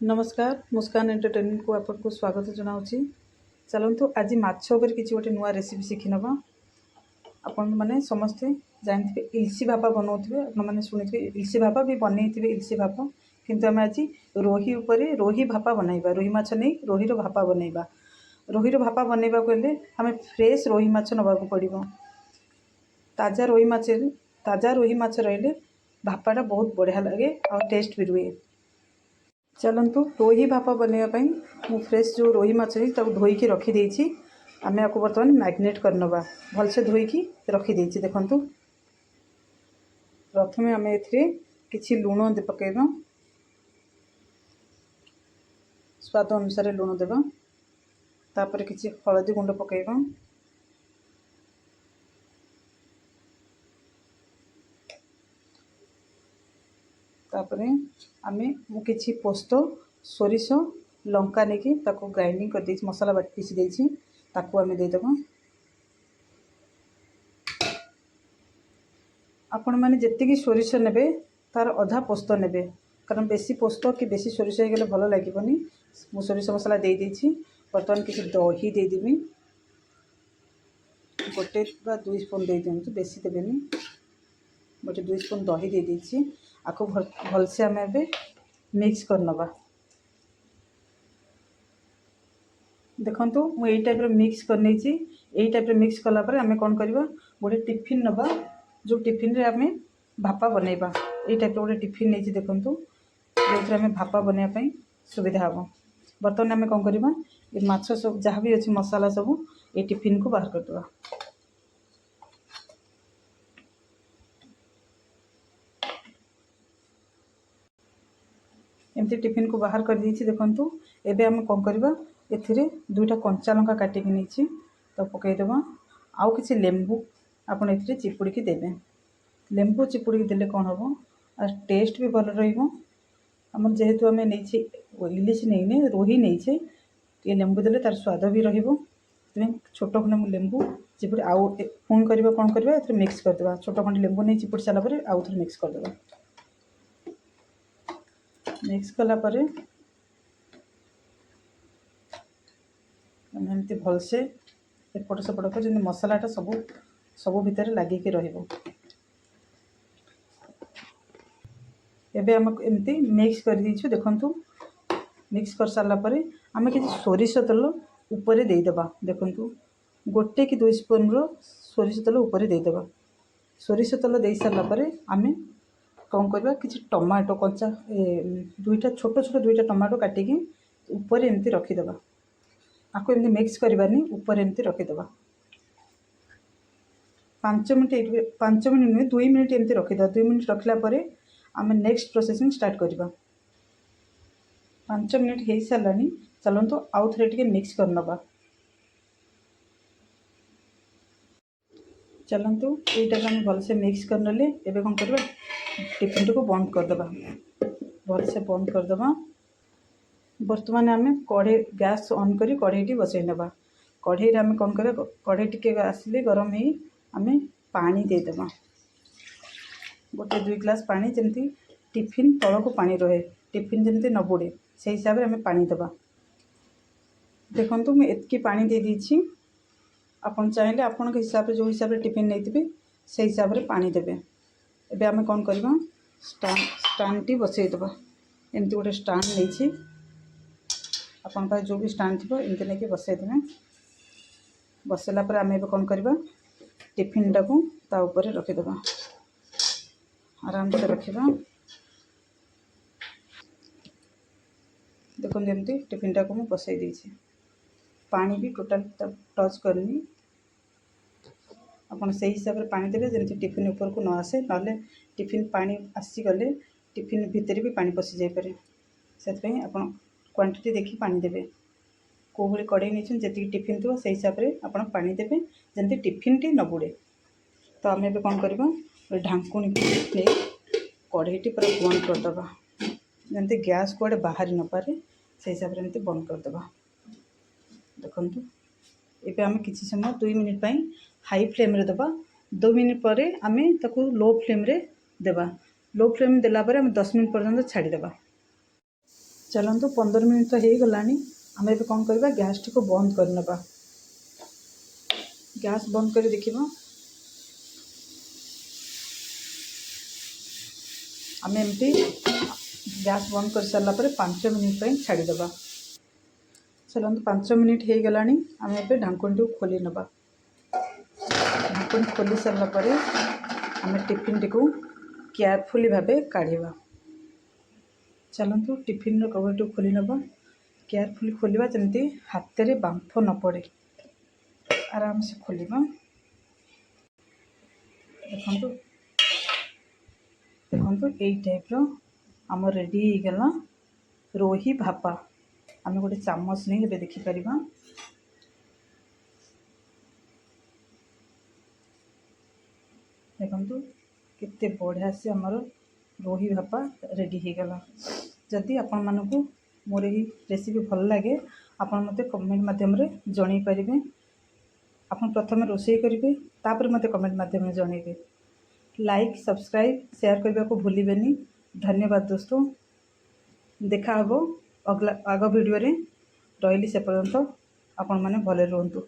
नमस्कार मुस्कान एंटरटेनमेंट को आपको स्वागत जनावि। चलतु आज माछ उपर किसी गोटे नुआ रेसिपी शिखी नवा। आपण मैंने समस्ते जानते इलसी भापा बनाऊे आपने शुणी इलसी भापा भी बनईथे इलसी भापा किंतु आम आज रोही उपर रोही भापा बनइबा। रोही माछ नहीं रोही भापा बनइबा। रोही भापा बनइबा हेले आम फ्रेश रोही माछ नवा पड़ो। ताजा रोही माछ रही भापाटा बहुत बढ़िया लगे और टेस्ट भी रुए। चलतु रोही भापा बनवाई मु फ्रेश जो रोही माछ धोईकी रखीदे आम आपको बर्तमान मैग्नेट करनवा भलसे धोईकी रखीदे। देखु प्रथमे आम ए लुण पकईबा स्वाद अनुसार लुण देवा। तापर किसी हलदी गुंड पकईबा। तापरे आमे मु किछि पोस्त सोरिष लंका नेकी ताको ग्राइंडिंग कर देछि मसाला बाट पीसी देछि ताको आमे दे देबा। आपण माने जेतिकी सोरिष नेबे तार आधा पोस्त नेबे कारण बेसी पोस्त कि बेसी सोरिष हे गेले भलो लागिबनी। मु सोरिष मसाला दे देछि। बर्तमान किछि दही दे देबी गोटे बा 2 स्पून दे दियंतु बेसी देबेनी। गोटे 2 स्पून दही दे देछि आको भलसे आम ए मिक्स करनवा। देखंतु मु एई टाइप रो मिक्स करनी एई टाइप रो मिक्स कला पर आमे कोन करबा गोटे टिफिन नबा जो टिफिन रे आमे भापा बनैबा। एई टाइप रो गोटे टिफिन नै देखंतु जेथरे आमे भापा बनैया पई सुविधा हबो। बर्तमान आमे कोन करबा ए माछ सब जहाँ भी अछि मसाला सब ए टिफिन को बाहर कर दबा। एमती टिफिन को बाहर कर दीची। देखंतु एबे हम कोन करबा एथिरे दुईटा कंचा लंका काटी के नीची तो पकई देबा। आउ किछि लेंबू आपण एथिरे चिपुड़ी के देबे। लेंबू चिपुड़ी के देले कोन हबो आ टेस्ट भी भल रहइबो। हमर जेहेतु हमें नैछि इलिश नैने रोही नैछे ये लेंबू देले तार स्वाद भी रहिबो। तमे छोटो खंड लेंबू चिपुड़ी आउ फोन करबा कोन करबा एथिरे मिक्स कर देबा। छोटो खंड लेंबू नै चिपुड़ी साला परे आउ थरे मिक्स कर देबा। मिक्स कला परे एमती भलसे एपट सेपट कर जमी मसलाटा सब भितर लगे कि रहिबो। एबे हम एमती मिक्स कर दीछु। देखंतु मिक्स कर सारला परे आमे किछि सोरिष तेल ऊपर दे देबा। देखंतु गोटे कि 2 स्पून रो सोरिष तेल ऊपर दे देबा। सोरिष तेल दे सारला परे आमे कौन करबा किछि टमाटो कंचा दुईटा छोट छोट दुईटा टमाटो काटी के ऊपर एमती रखी देबा। आको एमती मिक्स करबानी ऊपर एमती रखी देबा। 5 मिनिट नुहे 2 मिनिट एमती रखी देबा। 2 मिनिट रखला परे आमे नेक्स्ट प्रोसेसिंग स्टार्ट करबा। 5 मिनिट हे सारलानी चलंतो आउ थरे टिके मिक्स करनबा। चलंतु एटा हम भलसे मिक्स करनले एबे कोन करबा टिफिन को बंद कर देबा। भलसे बंद कर देबा। वर्तमान आमे कढ़े गैस ऑन करी कढ़ेटी बसई नेबा। कढ़े रे आमे कोन करे कढ़े टिके आसिले गरम हे आमे पानी दे देबा। गोटे 2 ग्लास पानी जेमती टिफिन तळ को पानी रहे टिफिन जेमती न बुड़े से हिसाब रे आमे पानी देबा। देखंतु मैं एतकी पानी दे दीची। आपण चाहिले आपण के हिसाब रे जो हिसाब रे टिफिन नैतिबे से हिसाब रे पानी देबे। एबे आमे कोन करबा स्टैंड टी बसई देबा। एमती गोटे स्टैंड नैछि आपण पास जो भी स्टैंड थिबो एमती नेके बसई देबे। बसला पर आमे एबे कोन करबा टिफिन टाको ता ऊपर रखि देबा। आराम से रखिबा। देखो एमती टिफिन टाको मु बसई देछि। पानी भी टोटल टच करनी। आपण से हिसाब रे पानी देबे जेमती टिफिन ऊपर को न आसे नाले टिफिन पानी आसी गले टिफिन भीतर भी पानी पसी जाय पारे। सेतपई आपण क्वांटिटी देखि पानी देबे। को भली कढ़ई नेछन जेति टिफिन तो से हिसाब रे आपण पानी देबे जेमती टिफिन टी न बुड़े। तो आमे बे कोन करबा ढांकुनी ले कढ़ईटी पूरा बंद कर दबा जेमती गैस कोडे बाहर न पारे से हिसाब रे एमती बंद कर दबा। देखंतु एबे आमे किछि समय 2 मिनिट पई हाई फ्लेम रे दबा। 2 मिनिट परे आमे ताकू लो फ्लेम रे देबा। लो फ्लेम देला परे आमे 10 मिनिट पर्यंत छाड़ी देबा। चलतु 15 मिनिट तो हो गलानी आम ए कौन करवा गैस टी को बंद करनबा। गैस बंद कर देखिबा आम एमती गैस बंद कर सारा पर 5 मिनिट छाड़ीदबा। चलतु 5 मिनिट हो गलानी आम ए ढाकुण टी खोली नबा। ढाकुण खोली सारा पर आम टिफिन टी को केयरफुली भावे काढ़ा। चलतु टिफिन कवर टी खोली नबा। केयरफुली खोलिबा जमती हाथ रे बांफ न पड़े। आराम से खोलिबा। देखंतु देखंतु एई टाइप रो आम रेडी हो गला रोही भापा। आम गोटे चामच नहीं ये देखी परिबा। देखंतु केते बढ़िया से आमर रोही भापा रेडी हो गला। जदि आपण मानकु मोर एही रेसिपी भल लगे आपण मते कमेंट माध्यम रे जणाई परिबे। आपण प्रथमे रोषेई करिवे तापर मते कमेंट माध्यम रे जणाइबे। लाइक सब्सक्राइब शेयर करने को भूलिबेनी। धन्यवाद दोस्तों। देखा हबो आग वीडियो रे। रहिली से पर्यंत आपण माने भले रहंतु।